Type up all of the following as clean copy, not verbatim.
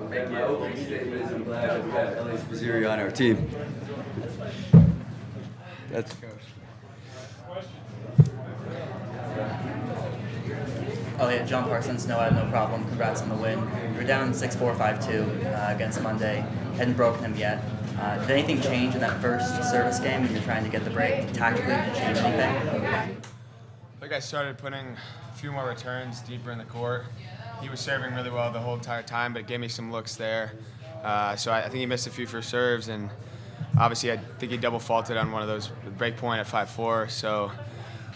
My opening statement is I'm glad we've got Eliot Spizzirri on our team. That's Eliot, John Parsons, no, I have no problem. Congrats on the win. You were down 6-4, 5-2 against Monday. Hadn't broken him yet. Did anything change in that first service game when you're trying to get the break? Tactically, did you change anything? I think I started putting a few more returns deeper in the court. He was serving really well the whole entire time, but gave me some looks there. So I think he missed a few first serves, and obviously I think he double faulted on one of those break point at 5-4. So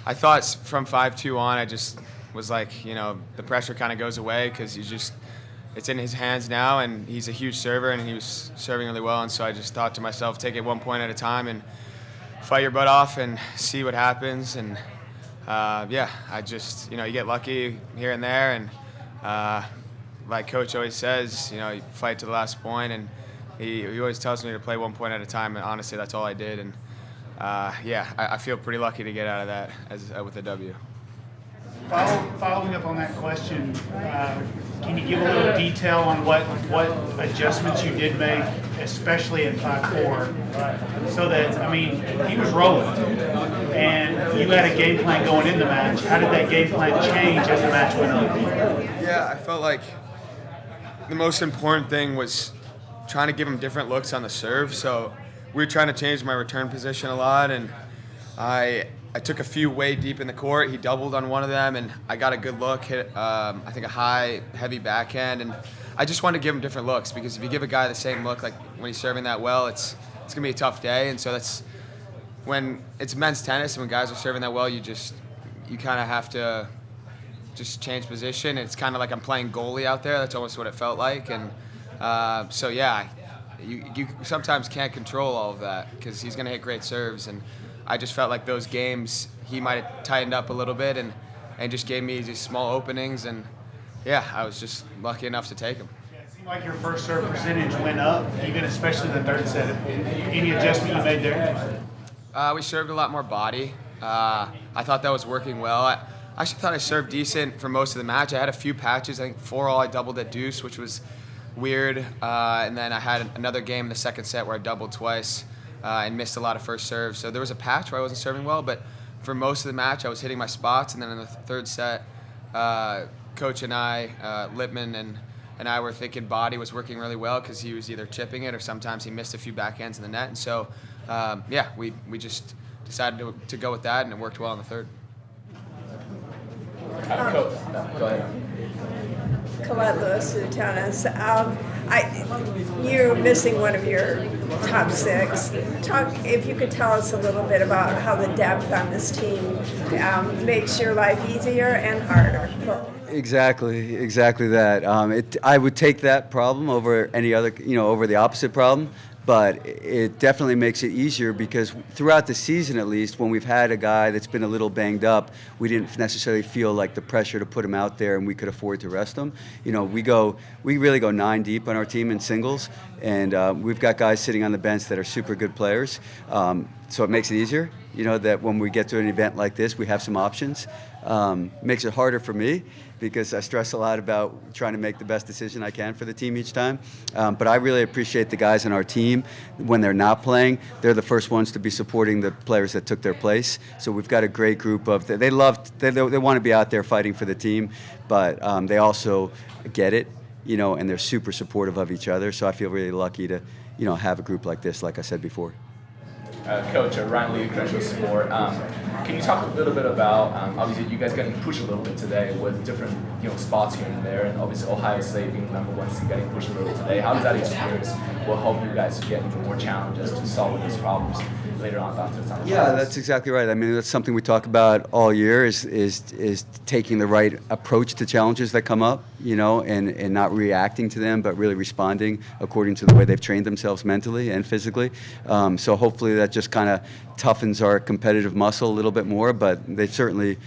I thought from 5-2 on, I just was like, the pressure kind of goes away because it's in his hands now, and he's a huge server, and he was serving really well. And so I just thought to myself, take it 1 point at a time and fight your butt off and see what happens. And I just, you get lucky here and there, and like Coach always says, you fight to the last point, and he always tells me to play 1 point at a time, and honestly, that's all I did. And I feel pretty lucky to get out of that with a W. Following up on that question, can you give a little detail on what adjustments you did make, especially at 5-4, so that, he was rolling, and you had a game plan going into the match. How did that game plan change as the match went on? Yeah, I felt like the most important thing was trying to give him different looks on the serve. So we were trying to change my return position a lot, and I took a few way deep in the court. He doubled on one of them, and I got a good look, hit I think a high, heavy backhand, and I just wanted to give him different looks, because if you give a guy the same look, like when he's serving that well, it's going to be a tough day. And so that's when it's men's tennis, and when guys are serving that well, you kind of have to just change position. It's kind of like I'm playing goalie out there. That's almost what it felt like. And you sometimes can't control all of that, because he's going to hit great serves, and I just felt like those games he might have tightened up a little bit and just gave me these small openings, and I was just lucky enough to take them. Yeah, it seemed like your first serve percentage went up, even especially the third set. Any adjustment you made there? We served a lot more body. I thought that was working well. I actually thought I served decent for most of the match. I had a few patches. I think 4-all I doubled at deuce, which was weird. And then I had another game in the second set where I doubled twice. And missed a lot of first serves. So there was a patch where I wasn't serving well, but for most of the match I was hitting my spots. And then in the third set, Coach and I, Lippman and I were thinking body was working really well, because he was either chipping it or sometimes he missed a few backhands in the net. And so, we just decided to go with that, and it worked well in the third. Coach, go ahead. Colette Lewis, tennis. You're missing one of your top six. If you could tell us a little bit about how the depth on this team makes your life easier and harder. exactly that. I would take that problem over any other, over the opposite problem. But it definitely makes it easier, because throughout the season, at least, when we've had a guy that's been a little banged up, we didn't necessarily feel like the pressure to put him out there, and we could afford to rest him. We really go 9 deep on our team in singles, and we've got guys sitting on the bench that are super good players. So it makes it easier, that when we get to an event like this, we have some options. Makes it harder for me, because I stress a lot about trying to make the best decision I can for the team each time. But I really appreciate the guys on our team. When they're not playing, they're the first ones to be supporting the players that took their place. So we've got a great group of, they want to be out there fighting for the team, but they also get it, and they're super supportive of each other. So I feel really lucky to, have a group like this, like I said before. Coach, Ryan Lee, Credential Sport. Can you talk a little bit about, obviously you guys getting pushed a little bit today with different spots here and there, and obviously Ohio State being the number 1 seed getting pushed a little bit today. How does that experience will help you guys get even more challenges to solve those problems later on after the summer? Yeah, that's exactly right. That's something we talk about all year is taking the right approach to challenges that come up, and not reacting to them, but really responding according to the way they've trained themselves mentally and physically. So hopefully that just kind of toughens our competitive muscle a little bit more, but they've certainly,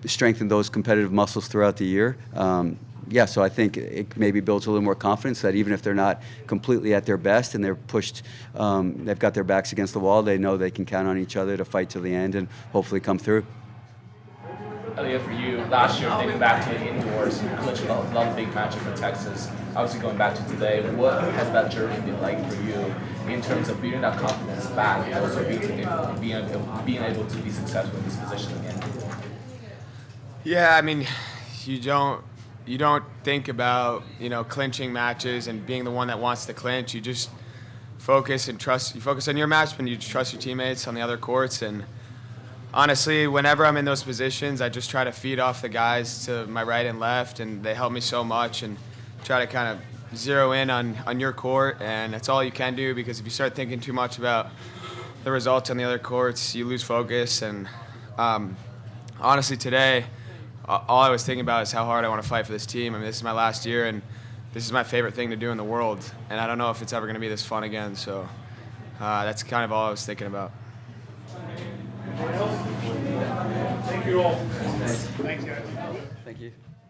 strengthened those competitive muscles throughout the year. So I think it maybe builds a little more confidence that even if they're not completely at their best and they're pushed, they've got their backs against the wall, they know they can count on each other to fight till the end and hopefully come through. Eliot, for you, last year, dating back to the indoors, you clinched a lot of big matches for Texas. Obviously, going back to today, what has that journey been like for you in terms of building that confidence back and also being able to be successful in this position again? Yeah, I mean, you don't think about clinching matches and being the one that wants to clinch. You just focus and trust. You focus on your match, and you trust your teammates on the other courts. And honestly, whenever I'm in those positions, I just try to feed off the guys to my right and left, and they help me so much. And try to kind of zero in on your court, and that's all you can do, because if you start thinking too much about the results on the other courts, you lose focus. And honestly, today, all I was thinking about is how hard I want to fight for this team. I mean, this is my last year, and this is my favorite thing to do in the world, and I don't know if it's ever going to be this fun again. So that's kind of all I was thinking about. Thank you all. Thanks, guys. Thank you.